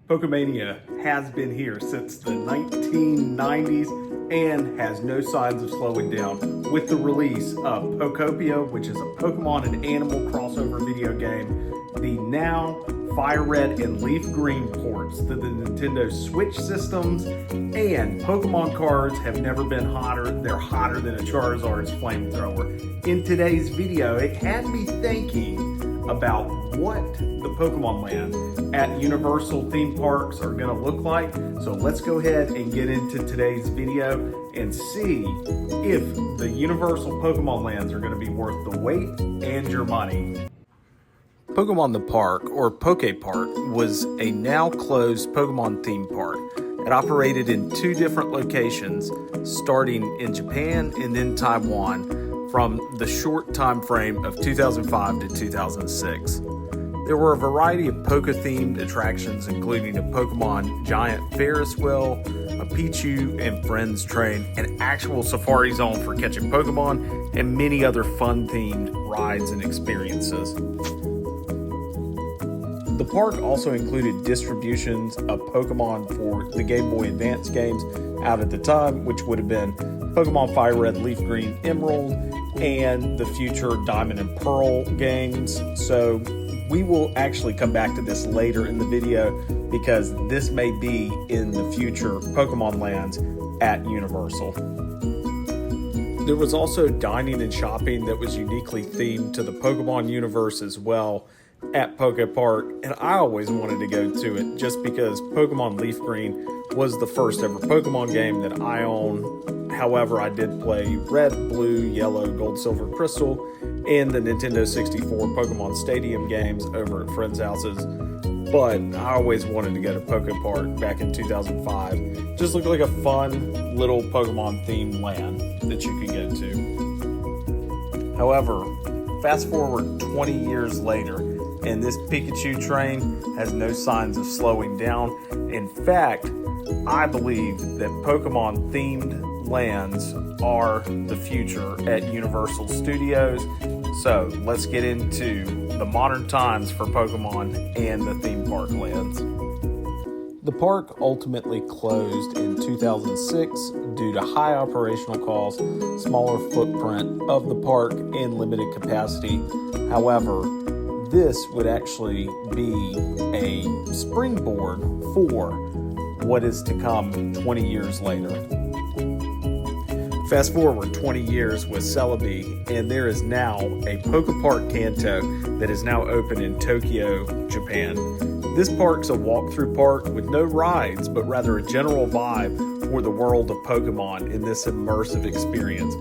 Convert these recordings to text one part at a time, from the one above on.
Pokemania has been here since the 1990s and has no signs of slowing down with the release of Pokopia, which is a Pokemon and animal crossover video game, the now Fire Red and Leaf Green ports to the Nintendo Switch systems, and Pokemon cards have never been hotter. They're hotter than a Charizard's flamethrower. In today's video, it had me thinking about what the Pokemon land at Universal theme parks are going to look like. So let's go ahead and get into today's video and see if the Universal Pokemon lands are going to be worth the wait and your money. Pokemon the Park, or Pokepark, was a now closed Pokemon theme park. It operated in two different locations, starting in Japan and then Taiwan, from the short time frame of 2005 to 2006. There were a variety of Poke-themed attractions, including a Pokemon giant Ferris wheel, a Pichu and Friends train, an actual safari zone for catching Pokemon, and many other fun-themed rides and experiences. The park also included distributions of Pokemon for the Game Boy Advance games out at the time, which would have been Pokemon Fire Red, Leaf Green, Emerald, and the future Diamond and Pearl games. So we will actually come back to this later in the video because this may be in the future Pokemon lands at Universal. There was also dining and shopping that was uniquely themed to the Pokemon universe as well at Pokepark, and I always wanted to go to it just because Pokemon Leaf Green was the first ever Pokemon game that I own. However, I did play Red, Blue, Yellow, Gold, Silver, Crystal, and the Nintendo 64 Pokemon Stadium games over at friends' houses. But I always wanted to go to Pokepark back in 2005. Just looked like a fun little Pokemon themed land that you could go to. However, fast forward 20 years later, and this Pikachu train has no signs of slowing down. In fact, I believe that Pokemon themed lands are the future at Universal Studios. So let's get into the modern times for Pokemon and the theme park lands. The park ultimately closed in 2006 due to high operational costs, smaller footprint of the park, and limited capacity. However, this would actually be a springboard for what is to come 20 years later. Fast forward 20 years with Celebi, and there is now a Pokepark Kanto that is now open in Tokyo, Japan. This park's a walk-through park with no rides, but rather a general vibe for the world of Pokemon in this immersive experience.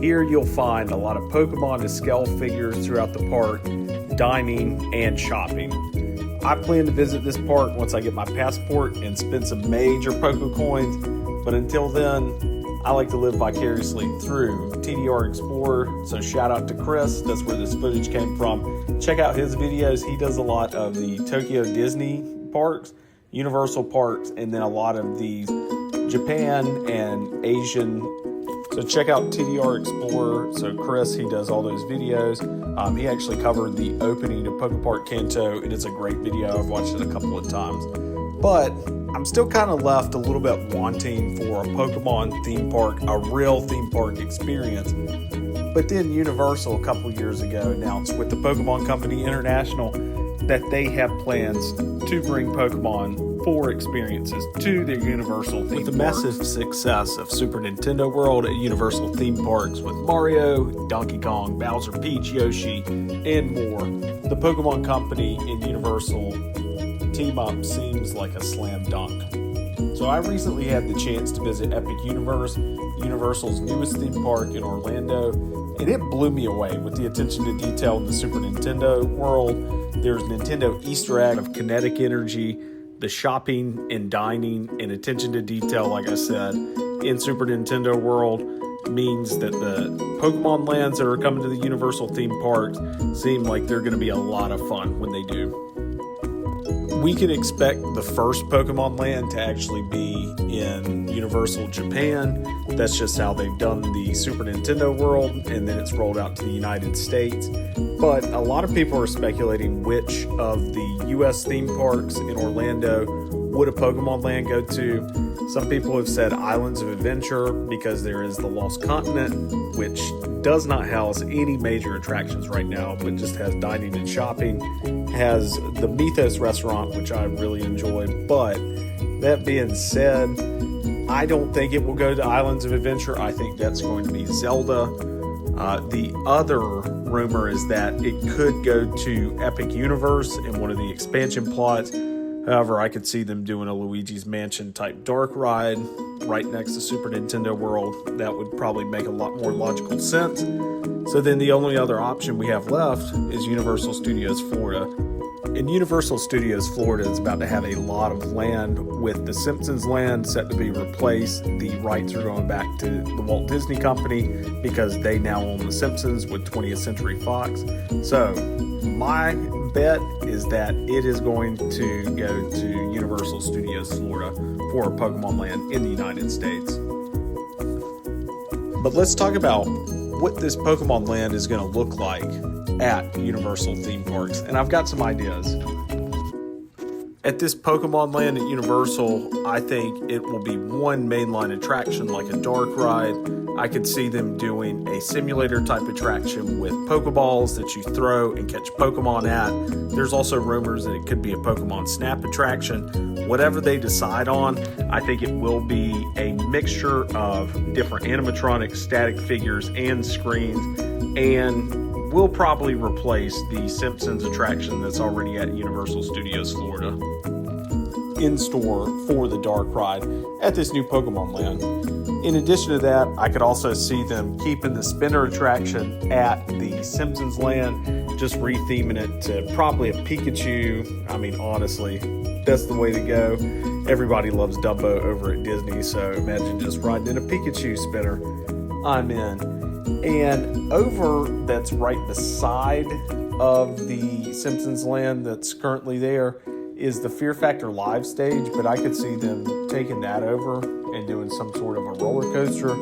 Here you'll find a lot of Pokemon to scale figures throughout the park, dining, and shopping. I plan to visit this park once I get my passport and spend some major Poke coins, but until then, I like to live vicariously through TDR Explorer, so shout out to Chris, that's where this footage came from. Check out his videos. He does a lot of the Tokyo Disney parks, Universal parks, and then a lot of these Japan and Asian. So check out TDR Explorer. So Chris, he does all those videos. He actually covered the opening of Pokepark Kanto, and it's a great video. I've watched it a couple of times. But I'm still kind of left a little bit wanting for a Pokemon theme park, a real theme park experience. But then Universal a couple years ago announced with the Pokemon Company International that they have plans to bring Pokemon 4 experiences to their Universal theme park. With the massive success of Super Nintendo World at Universal theme parks with Mario, Donkey Kong, Bowser, Peach, Yoshi, and more, the Pokemon Company and Universal team up seems like a slam dunk. So I recently had the chance to visit Epic Universe, Universal's newest theme park in Orlando, and it blew me away with the attention to detail in the Super Nintendo World. There's Nintendo Easter egg of kinetic energy, the shopping and dining and attention to detail, like I said, in Super Nintendo World means that the Pokemon lands that are coming to the Universal theme parks seem like they're going to be a lot of fun when they do. we can expect the first Pokemon Land to actually be in Universal Japan. That's just how they've done the Super Nintendo world, and then it's rolled out to the United States. But a lot of people are speculating which of the US theme parks in Orlando would a Pokemon Land go to. Some people have said Islands of Adventure because there is the Lost Continent, which does not house any major attractions right now, but just has dining and shopping. Has the Mythos restaurant, which I really enjoy. But that being said, I don't think it will go to Islands of Adventure. I think that's going to be Zelda. The other rumor is that it could go to Epic Universe in one of the expansion plots. However, I could see them doing a Luigi's Mansion type dark ride right next to Super Nintendo World. That would probably make a lot more logical sense. So then the only other option we have left is Universal Studios Florida. And Universal Studios Florida is about to have a lot of land, with the Simpsons land set to be replaced. The rights are going back to the Walt Disney Company because they now own the Simpsons with 20th Century Fox. So my bet is that it is going to go to Universal Studios Florida for a Pokemon Land in the United States. But let's talk about what this Pokemon Land is going to look like at Universal theme parks, and I've got some ideas. At this Pokemon Land at Universal, I think it will be one mainline attraction like a dark ride. I could see them doing a simulator type attraction with Pokeballs that you throw and catch Pokemon at. There's also rumors that it could be a Pokemon Snap attraction. Whatever they decide on, I think it will be a mixture of different animatronic static figures and screens, and will probably replace the Simpsons attraction that's already at Universal Studios Florida in store for the dark ride at this new Pokemon Land. In addition to that, I could also see them keeping the spinner attraction at the Simpsons Land, just retheming it to probably a Pikachu. I mean, honestly, that's the way to go. Everybody loves Dumbo over at Disney, so imagine just riding in a Pikachu spinner. I'm in. And over, that's right beside of the Simpsons Land that's currently there, is the Fear Factor live stage, but I could see them taking that over and doing some sort of a roller coaster.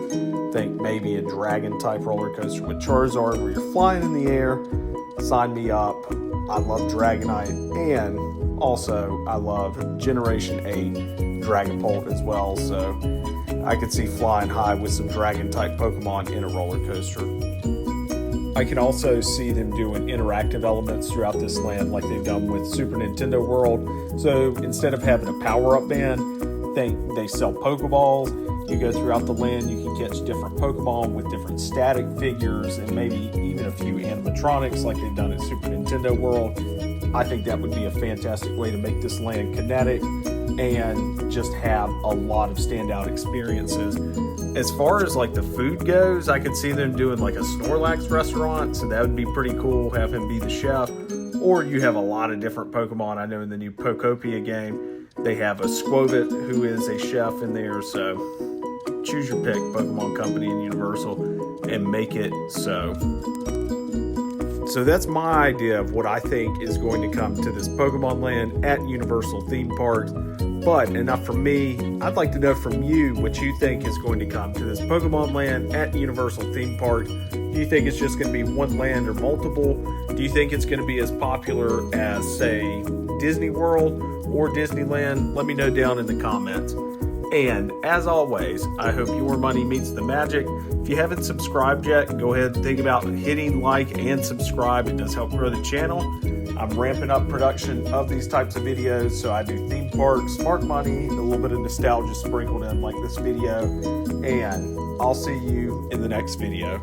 Think maybe a dragon type roller coaster with Charizard where you're flying in the air. Sign me up. I love Dragonite, and also I love Generation 8 Dragapult as well, so I could see flying high with some dragon type Pokemon in a roller coaster. I can also see them doing interactive elements throughout this land like they've done with Super Nintendo World. So instead of having a power-up band, they sell Pokeballs. You go throughout the land, you can catch different Pokemon with different static figures and maybe even a few animatronics like they've done at Super Nintendo World. I think that would be a fantastic way to make this land kinetic and just have a lot of standout experiences. As far as like the food goes, I could see them doing like a Snorlax restaurant, so that would be pretty cool, have him be the chef. Or you have a lot of different Pokemon. I know in the new Pokopia game, they have a Squovit who is a chef in there, so choose your pick, Pokemon Company and Universal, and make it so. So that's my idea of what I think is going to come to this Pokemon Land at Universal theme parks. But enough from me. I'd like to know from you what you think is going to come to this Pokemon Land at Universal theme parks. Do you think it's just going to be one land or multiple? Do you think it's going to be as popular as, say, Disney World or Disneyland? Let me know down in the comments. And as always, I hope your money meets the magic. If you haven't subscribed yet, go ahead and think about hitting like and subscribe. It does help grow the channel. I'm ramping up production of these types of videos, so I do theme parks, smart money, a little bit of nostalgia sprinkled in like this video, and I'll see you in the next video.